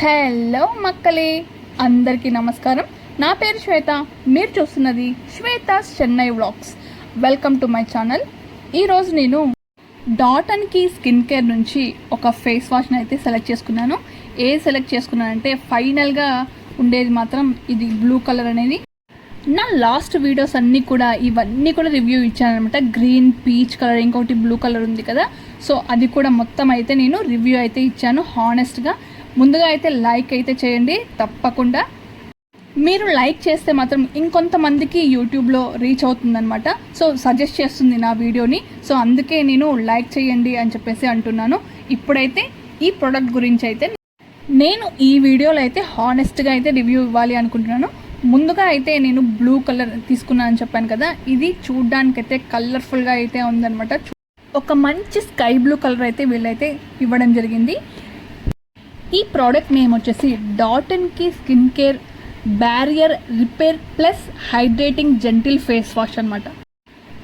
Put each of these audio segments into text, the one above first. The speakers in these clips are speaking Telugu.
హలో మక్కలే, అందరికీ నమస్కారం. నా పేరు శ్వేత. మీరు చూస్తున్నది Shweta's Chennai vlogs. Welcome to my channel. ఈరోజు నేను Dot and Key skin care నుంచి ఒక ఫేస్ వాష్ని అయితే సెలెక్ట్ చేసుకున్నాను. సెలెక్ట్ చేసుకున్నానంటే ఫైనల్గా ఉండేది మాత్రం ఇది బ్లూ కలర్ అనేది. నా లాస్ట్ వీడియోస్ అన్నీ కూడా ఇవన్నీ కూడా రివ్యూ ఇచ్చానమాట. గ్రీన్, పీచ్ కలర్, ఇంకొకటి బ్లూ కలర్ ఉంది కదా. సో అది కూడా మొత్తం అయితే నేను రివ్యూ అయితే ఇచ్చాను. హానెస్ట్గా ముందుగా అయితే లైక్ అయితే చేయండి తప్పకుండా. మీరు లైక్ చేస్తే మాత్రం ఇంకొంతమందికి యూట్యూబ్లో రీచ్ అవుతుందన్నమాట. సో సజెస్ట్ చేస్తుంది నా వీడియోని. సో అందుకే నేను లైక్ చేయండి అని చెప్పేసి అంటున్నాను. ఇప్పుడైతే ఈ ప్రోడక్ట్ గురించి అయితే నేను ఈ వీడియోలో అయితే హానెస్ట్గా అయితే రివ్యూ ఇవ్వాలి అనుకుంటున్నాను. ముందుగా అయితే నేను బ్లూ కలర్ తీసుకున్నాను అని చెప్పాను కదా. ఇది చూడ్డానికైతే కలర్ఫుల్గా అయితే ఉందన్నమాట. ఒక మంచి స్కై బ్లూ కలర్ అయితే వీళ్ళైతే ఇవ్వడం జరిగింది. ఈ ప్రోడక్ట్ నేమ్ వచ్చేసి Dot and Key skin care barrier repair plus hydrating gentle face wash అనమాట.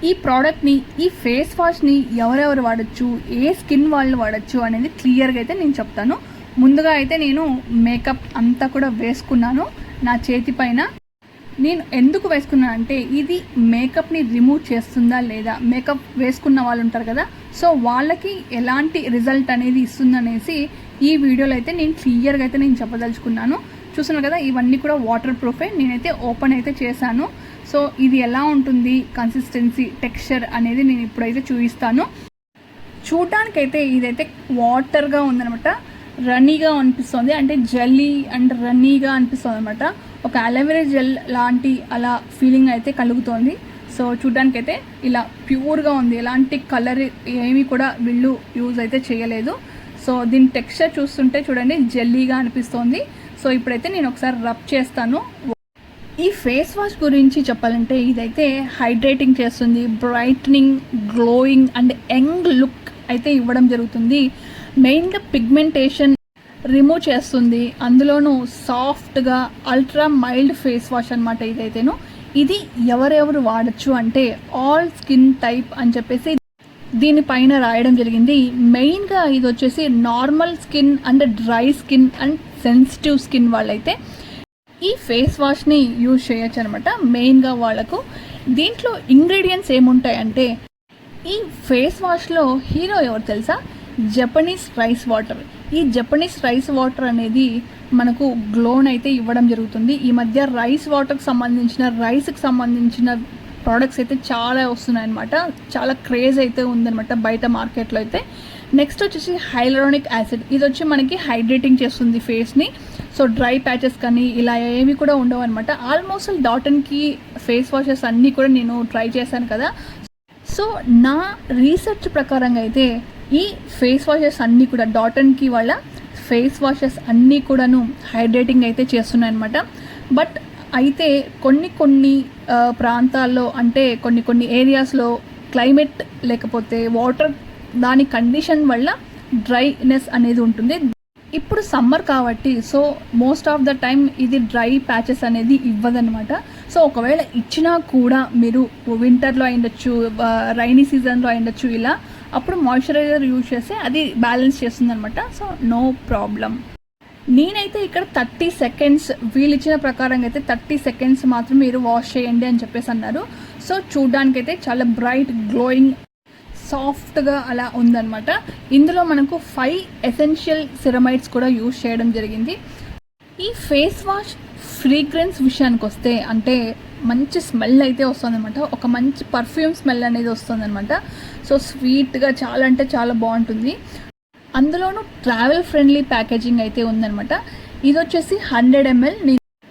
ఈ ప్రోడక్ట్ని, ఈ ఫేస్ వాష్ని ఎవరెవరు వాడచ్చు, ఏ స్కిన్ వాళ్ళు వాడచ్చు అనేది క్లియర్గా అయితే నేను చెప్తాను. ముందుగా అయితే నేను మేకప్ అంతా కూడా వేసుకున్నాను నా చేతి పైన. నేను ఎందుకు వేసుకున్నాను అంటే ఇది మేకప్ని రిమూవ్ చేస్తుందా లేదా, మేకప్ వేసుకున్న వాళ్ళు ఉంటారు కదా, సో వాళ్ళకి ఎలాంటి రిజల్ట్ అనేది ఇస్తుందనేసి ఈ వీడియోలో అయితే నేను క్లియర్గా అయితే నేను చెప్పదలుచుకున్నాను. చూస్తున్నారు కదా, ఇవన్నీ కూడా వాటర్ ప్రూఫే. నేనైతే ఓపెన్ అయితే చేశాను. సో ఇది ఎలా ఉంటుంది, కన్సిస్టెన్సీ, టెక్స్చర్ అనేది నేను ఇప్పుడైతే చూపిస్తాను. చూడటానికైతే ఇదైతే వాటర్గా ఉందనమాట. రన్నీగా అనిపిస్తుంది, అంటే జెల్లీ అండ్ రన్నీగా అనిపిస్తుంది అనమాట. ఒక అలోవెరా జెల్ లాంటి అలా ఫీలింగ్ అయితే కలుగుతోంది. సో చూడ్డానికి అయితే ఇలా ప్యూర్గా ఉంది, ఎలాంటి కలర్ ఏమీ కూడా వీళ్ళు యూజ్ అయితే చేయలేదు. సో దీని టెక్స్చర్ చూస్తుంటే చూడండి జెల్లీగా అనిపిస్తోంది. సో ఇప్పుడైతే నేను ఒకసారి రబ్ చేస్తాను. ఈ ఫేస్ వాష్ గురించి చెప్పాలంటే ఇదైతే హైడ్రేటింగ్ చేస్తుంది, brightening, glowing and young look అయితే ఇవ్వడం జరుగుతుంది. మెయిన్గా పిగ్మెంటేషన్ రిమూవ్ చేస్తుంది. అందులోనూ సాఫ్ట్గా అల్ట్రా మైల్డ్ ఫేస్ వాష్ అనమాట ఇదైతేను. ఇది ఎవరెవరు వాడచ్చు అంటే ఆల్ స్కిన్ టైప్ అని చెప్పేసి దీనిపైన రాయడం జరిగింది. మెయిన్గా ఇది వచ్చేసి normal skin and dry skin and sensitive skin వాళ్ళైతే ఈ ఫేస్ వాష్ని యూజ్ చేయొచ్చు అనమాట. మెయిన్గా వాళ్ళకు దీంట్లో ఇంగ్రీడియంట్స్ ఏముంటాయంటే, ఈ ఫేస్ వాష్లో హీరో ఎవరు తెలుసా? Japanese rice water. ఈ జపనీస్ రైస్ వాటర్ అనేది మనకు గ్లోన్ అయితే ఇవ్వడం జరుగుతుంది. ఈ మధ్య రైస్ వాటర్కి సంబంధించిన, రైస్కి సంబంధించిన ప్రోడక్ట్స్ అయితే చాలా వస్తున్నాయి అనమాట. చాలా క్రేజ్ అయితే ఉందన్నమాట బయట మార్కెట్లో అయితే. నెక్స్ట్ వచ్చేసి హైలరానిక్ యాసిడ్. ఇది వచ్చి మనకి హైడ్రేటింగ్ చేస్తుంది ఫేస్ని. సో డ్రై ప్యాచెస్ కానీ ఇలా ఏవి కూడా ఉండవు అనమాట. Almost Dot and Key face washes అన్నీ కూడా నేను ట్రై చేశాను కదా. సో నా రీసెర్చ్ ప్రకారంగా అయితే ఈ ఫేస్ వాషెస్ అన్నీ కూడా డాట్ అండ్ కీ వాళ్ళ ఫేస్ వాషెస్ అన్నీ కూడాను హైడ్రేటింగ్ అయితే చేస్తున్నాయి అనమాట. బట్ అయితే కొన్ని ప్రాంతాల్లో, అంటే కొన్ని ఏరియాస్లో క్లైమేట్ లేకపోతే వాటర్ దాని కండిషన్ వల్ల డ్రైనెస్ అనేది ఉంటుంది. ఇప్పుడు సమ్మర్ కాబట్టి so most of the time ఇది డ్రై ప్యాచెస్ అనేది ఇవ్వదనమాట. సో ఒకవేళ ఇచ్చినా కూడా మీరు వింటర్లో అయిండొచ్చు, రైనీ సీజన్లో అయిండొచ్చు, ఇలా అప్పుడు మాయిశ్చరైజర్ యూజ్ చేస్తే అది బ్యాలెన్స్ చేస్తుంది అనమాట. So no problem. నేనైతే ఇక్కడ 30 సెకండ్స్ వీళ్ళు ఇచ్చిన ప్రకారంగా అయితే 30 సెకండ్స్ మాత్రం మీరు వాష్ చేయండి అని చెప్పేసి అన్నారు. సో చూడ్డానికైతే చాలా బ్రైట్, గ్లోయింగ్, సాఫ్ట్గా అలా ఉందన్నమాట. ఇందులో మనకు 5 ఎసెన్షియల్ సిరమైడ్స్ కూడా యూజ్ చేయడం జరిగింది. ఈ ఫేస్ వాష్ ఫ్రీగ్రెన్స్ విషయానికి వస్తే అంటే మంచి స్మెల్ అయితే వస్తుందన్నమాట. ఒక మంచి పర్ఫ్యూమ్ స్మెల్ అనేది వస్తుందన్నమాట. సో స్వీట్గా చాలా అంటే చాలా బాగుంటుంది. అందులోనూ ట్రావెల్ ఫ్రెండ్లీ ప్యాకేజింగ్ అయితే ఉందన్నమాట. ఇది వచ్చేసి 100 ml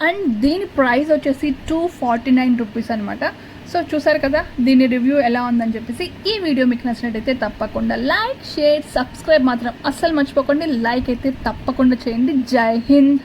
అండ్ దీని ప్రైస్ వచ్చేసి 249 రూపీస్ అనమాట. సో చూసారు కదా దీని రివ్యూ ఎలా ఉందని చెప్పేసి. ఈ వీడియో మీకు నచ్చినట్టయితే తప్పకుండా లైక్, షేర్, సబ్స్క్రైబ్ మాత్రం అస్సలు మర్చిపోకండి. లైక్ అయితే తప్పకుండా చేయండి. జై హింద్.